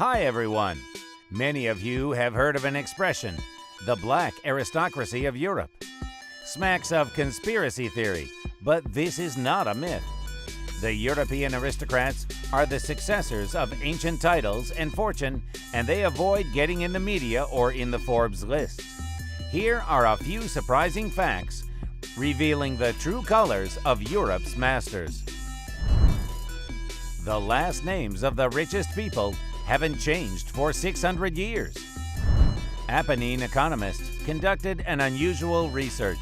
Hi everyone! Many of you have heard of an expression, the black aristocracy of Europe. Smacks of conspiracy theory, but this is not a myth. The European aristocrats are the successors of ancient titles and fortune, and they avoid getting in the media or in the Forbs lists. Here are a few surprising facts revealing the true colors of Europe's masters. The last names of the richest people haven't changed for 600 years. Apennine economists conducted an unusual research.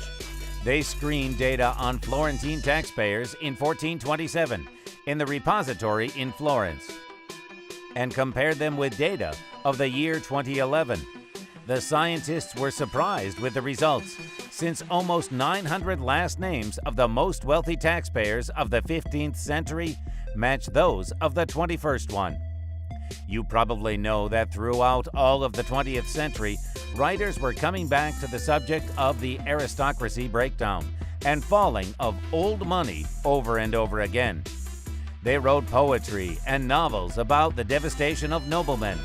They screened data on Florentine taxpayers in 1427 in the repository in Florence and compared them with data of the year 2011. The scientists were surprised with the results, since almost 900 last names of the most wealthy taxpayers of the 15th century match those of the 21st one. You probably know that throughout all of the 20th century, writers were coming back to the subject of the aristocracy breakdown and falling of old money over and over again. They wrote poetry and novels about the devastation of noblemen.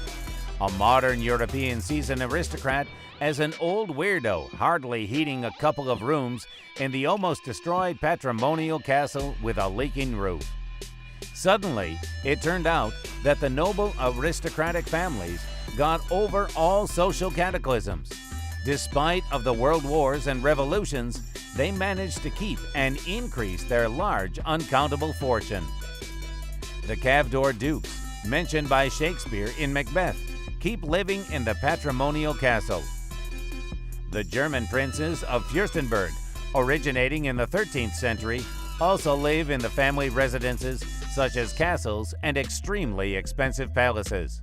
A modern European sees an aristocrat as an old weirdo, hardly heating a couple of rooms in the almost destroyed patrimonial castle with a leaking roof. Suddenly, it turned out that the noble aristocratic families got over all social cataclysms. Despite of the world wars and revolutions, they managed to keep and increase their large, uncountable fortune. The Cawdor dukes, mentioned by Shakespeare in Macbeth, keep living in the patrimonial castle. The German princes of Fürstenberg, originating in the 13th century, also live in the family residences such as castles and extremely expensive palaces.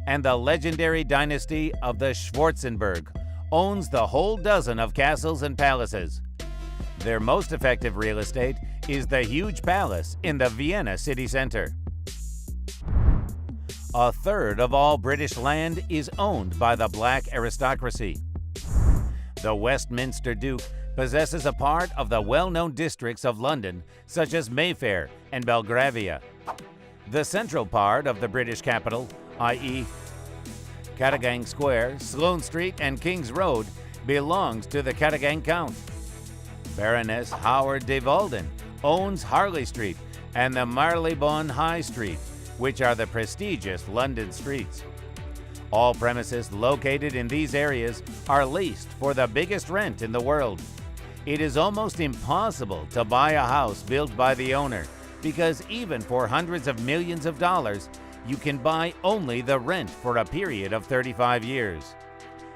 And the legendary dynasty of the Schwarzenberg owns the whole dozen of castles and palaces. Their most effective real estate is the huge palace in the Vienna city center. A third of all British land is owned by the black aristocracy. The Westminster Duke possesses a part of the well-known districts of London, such as Mayfair and Belgravia. The central part of the British capital, i.e. Cadogan Square, Sloane Street, and King's Road, belongs to the Cadogan Count. Baroness Howard de Walden owns Harley Street and the Marylebone High Street, which are the prestigious London streets. All premises located in these areas are leased for the biggest rent in the world. It is almost impossible to buy a house built by the owner, because even for hundreds of millions of dollars, you can buy only the rent for a period of 35 years.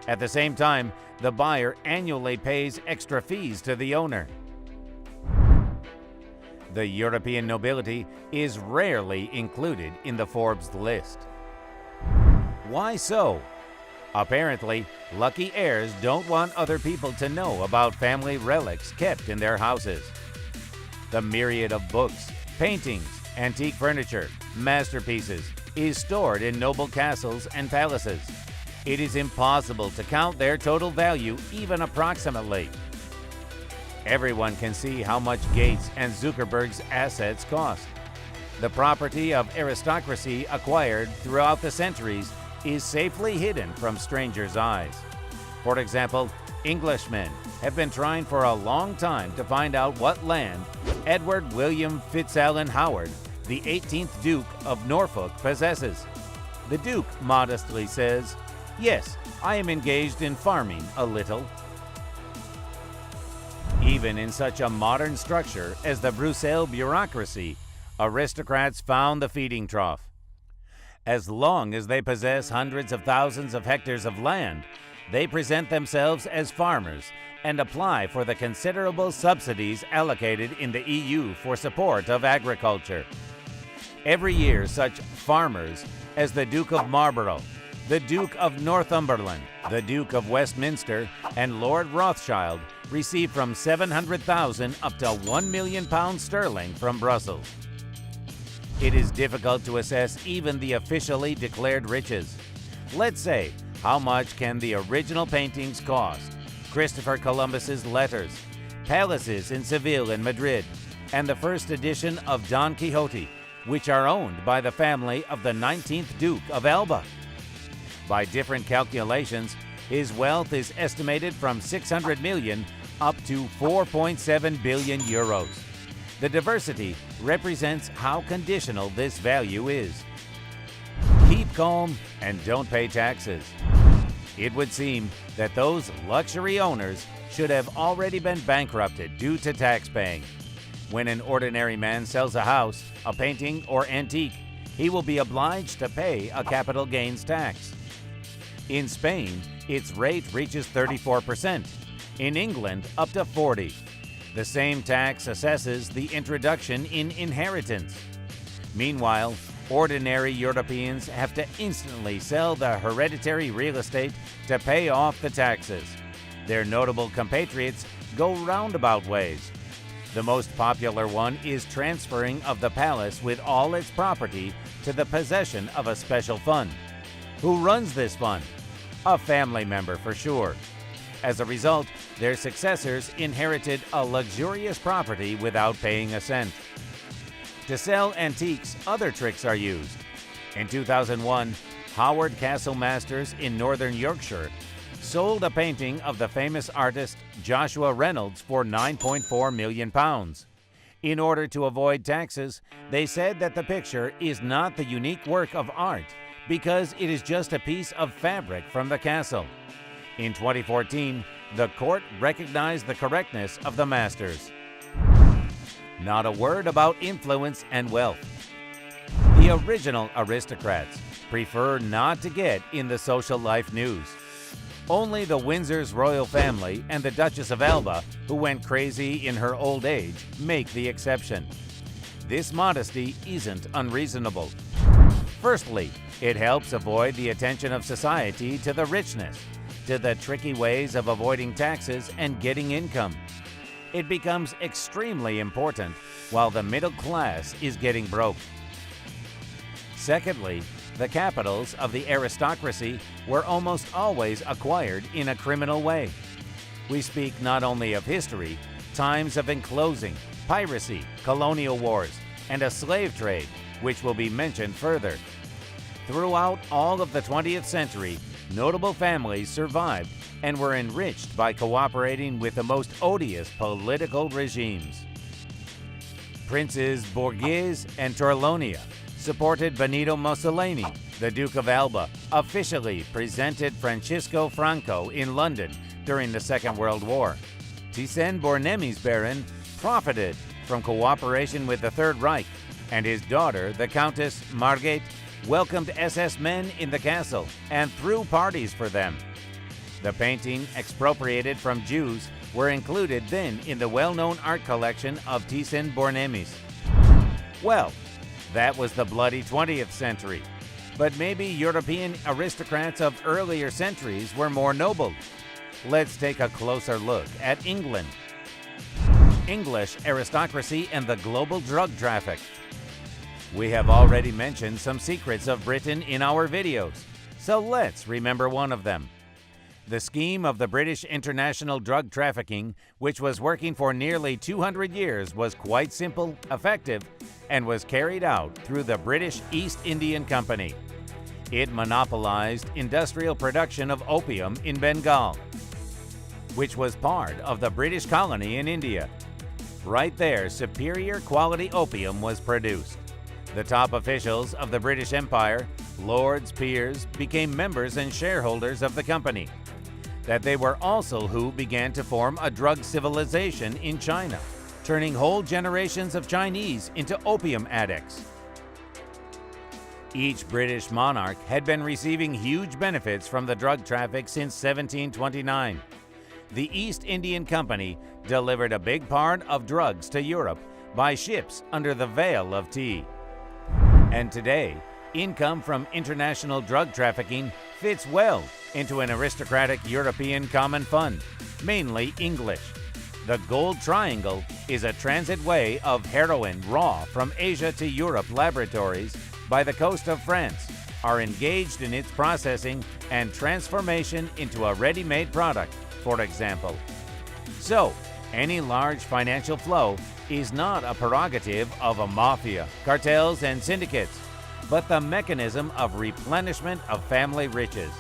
At the same time, the buyer annually pays extra fees to the owner. The European nobility is rarely included in the Forbes list. Why so? Apparently, lucky heirs don't want other people to know about family relics kept in their houses. The myriad of books, paintings, antique furniture, masterpieces is stored in noble castles and palaces. It is impossible to count their total value even approximately. Everyone can see how much Gates and Zuckerberg's assets cost. The property of aristocracy acquired throughout the centuries is safely hidden from strangers' eyes. For example, Englishmen have been trying for a long time to find out what land Edward William Fitzalan Howard, the 18th Duke of Norfolk, possesses. The Duke modestly says, "Yes, I am engaged in farming a little." Even in such a modern structure as the Brussels bureaucracy, aristocrats found the feeding trough. As long as they possess hundreds of thousands of hectares of land, they present themselves as farmers and apply for the considerable subsidies allocated in the EU for support of agriculture. Every year, such farmers as the Duke of Marlborough, the Duke of Northumberland, the Duke of Westminster, and Lord Rothschild receive from £700,000 up to £1 million sterling from Brussels. It is difficult to assess even the officially declared riches. Let's say, how much can the original paintings cost? Christopher Columbus's letters, palaces in Seville and Madrid, and the first edition of Don Quixote, which are owned by the family of the 19th Duke of Alba. By different calculations, his wealth is estimated from 600 million up to 4.7 billion euros. The diversity represents how conditional this value is. Keep calm and don't pay taxes. It would seem that those luxury owners should have already been bankrupted due to tax paying. When an ordinary man sells a house, a painting, or antique, he will be obliged to pay a capital gains tax. In Spain, its rate reaches 34%. In England, up to 40%. The same tax assesses the introduction in inheritance. Meanwhile, ordinary Europeans have to instantly sell the hereditary real estate to pay off the taxes. Their notable compatriots go roundabout ways. The most popular one is transferring of the palace with all its property to the possession of a special fund. Who runs this fund? A family member for sure. As a result, their successors inherited a luxurious property without paying a cent. To sell antiques, other tricks are used. In 2001, Howard Castle Masters in northern Yorkshire sold a painting of the famous artist Joshua Reynolds for £9.4 million. In order to avoid taxes, they said that the picture is not the unique work of art because it is just a piece of fabric from the castle. In 2014, the court recognized the correctness of the masters. Not a word about influence and wealth. The original aristocrats prefer not to get in the social life news. Only the Windsor's royal family and the Duchess of Alba, who went crazy in her old age, make the exception. This modesty isn't unreasonable. Firstly, it helps avoid the attention of society to the richness, to the tricky ways of avoiding taxes and getting income. It becomes extremely important while the middle class is getting broke. Secondly, the capitals of the aristocracy were almost always acquired in a criminal way. We speak not only of history, times of enclosing, piracy, colonial wars, and a slave trade, which will be mentioned further. Throughout all of the 20th century, notable families survived and were enriched by cooperating with the most odious political regimes. Princes Borghese and Torlonia supported Benito Mussolini. The Duke of Alba officially presented Francisco Franco in London during the Second World War. Thyssen-Bornemis's baron profited from cooperation with the Third Reich, and his daughter, the Countess Margate, welcomed SS men in the castle and threw parties for them. The painting expropriated from Jews were included then in the well-known art collection of Thyssen-Bornemis. Well, that was the bloody 20th century. But maybe European aristocrats of earlier centuries were more noble. Let's take a closer look at England. English aristocracy and the global drug traffic. We have already mentioned some secrets of Britain in our videos, so let's remember one of them. The scheme of the British international drug trafficking, which was working for nearly 200 years, was quite simple, effective, and was carried out through the British East Indian Company. It monopolized industrial production of opium in Bengal, which was part of the British colony in India. Right there, superior quality opium was produced. The top officials of the British Empire, lords, peers, became members and shareholders of the company. That they were also who began to form a drug civilization in China, turning whole generations of Chinese into opium addicts. Each British monarch had been receiving huge benefits from the drug traffic since 1729. The East Indian Company delivered a big part of drugs to Europe by ships under the veil of tea. And today, income from international drug trafficking fits well into an aristocratic European common fund, mainly English. The Gold Triangle is a transit way of heroin raw from Asia to Europe. Laboratories by the coast of France are engaged in its processing and transformation into a ready-made product, for example. So, any large financial flow is not a prerogative of a mafia, cartels, and syndicates, but the mechanism of replenishment of family riches,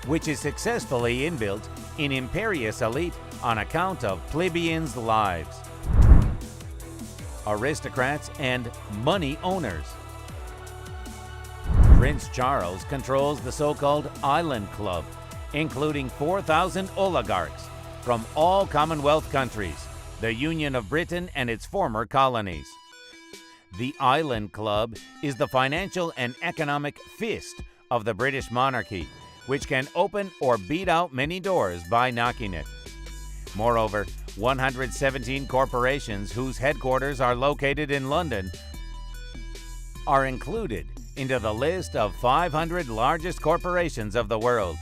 which is successfully inbuilt in imperious elite on account of plebeians' lives, aristocrats, and money owners. Prince Charles controls the so-called Island Club, including 4,000 oligarchs from all Commonwealth countries, the Union of Britain and its former colonies. The Island Club is the financial and economic fist of the British monarchy, which can open or beat out many doors by knocking it. Moreover, 117 corporations whose headquarters are located in London are included into the list of 500 largest corporations of the world.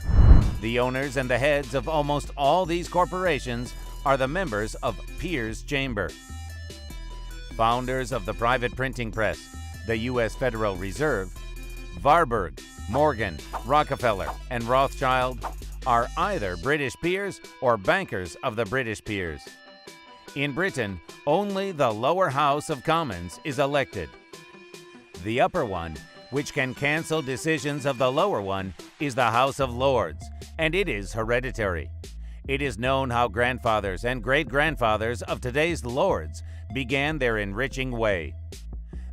The owners and the heads of almost all these corporations are the members of Peers' Chamber. Founders of the private printing press, the U.S. Federal Reserve, Warburg, Morgan, Rockefeller, and Rothschild are either British peers or bankers of the British peers. In Britain, only the lower house of Commons is elected. The upper one, which can cancel decisions of the lower one, is the House of Lords, and it is hereditary. It is known how grandfathers and great-grandfathers of today's lords began their enriching way.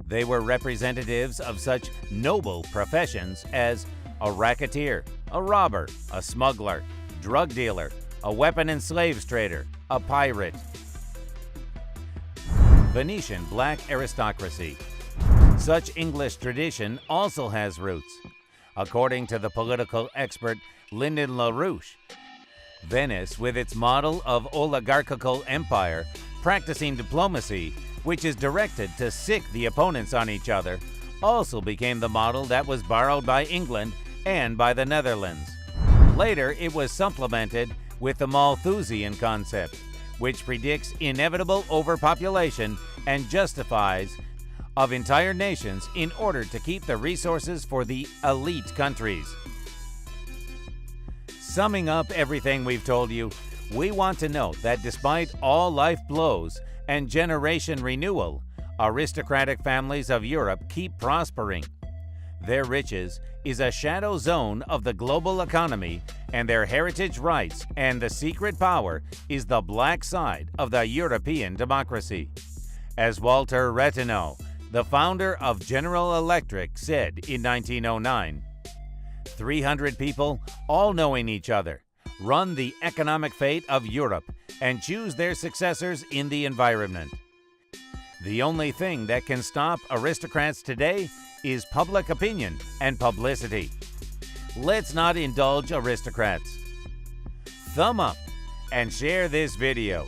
They were representatives of such noble professions as a racketeer, a robber, a smuggler, drug dealer, a weapon and slaves trader, a pirate. Venetian black aristocracy. Such English tradition also has roots. According to the political expert Lyndon LaRouche, Venice, with its model of oligarchical empire, practicing diplomacy, which is directed to sick the opponents on each other, also became the model that was borrowed by England and by the Netherlands. Later, it was supplemented with the Malthusian concept, which predicts inevitable overpopulation and justifies of entire nations in order to keep the resources for the elite countries. Summing up everything we've told you, we want to note that despite all life blows and generation renewal, aristocratic families of Europe keep prospering. Their riches is a shadow zone of the global economy, and their heritage rights and the secret power is the black side of the European democracy. As Walter Rethenau, the founder of General Electric, said in 1909, 300 people, all knowing each other, run the economic fate of Europe and choose their successors in the environment. The only thing that can stop aristocrats today is public opinion and publicity. Let's not indulge aristocrats. Thumb up and share this video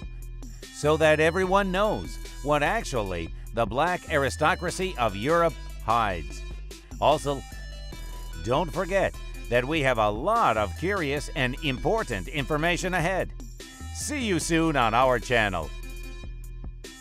so that everyone knows what actually the black aristocracy of Europe hides. Also, don't forget that we have a lot of curious and important information ahead. See you soon on our channel.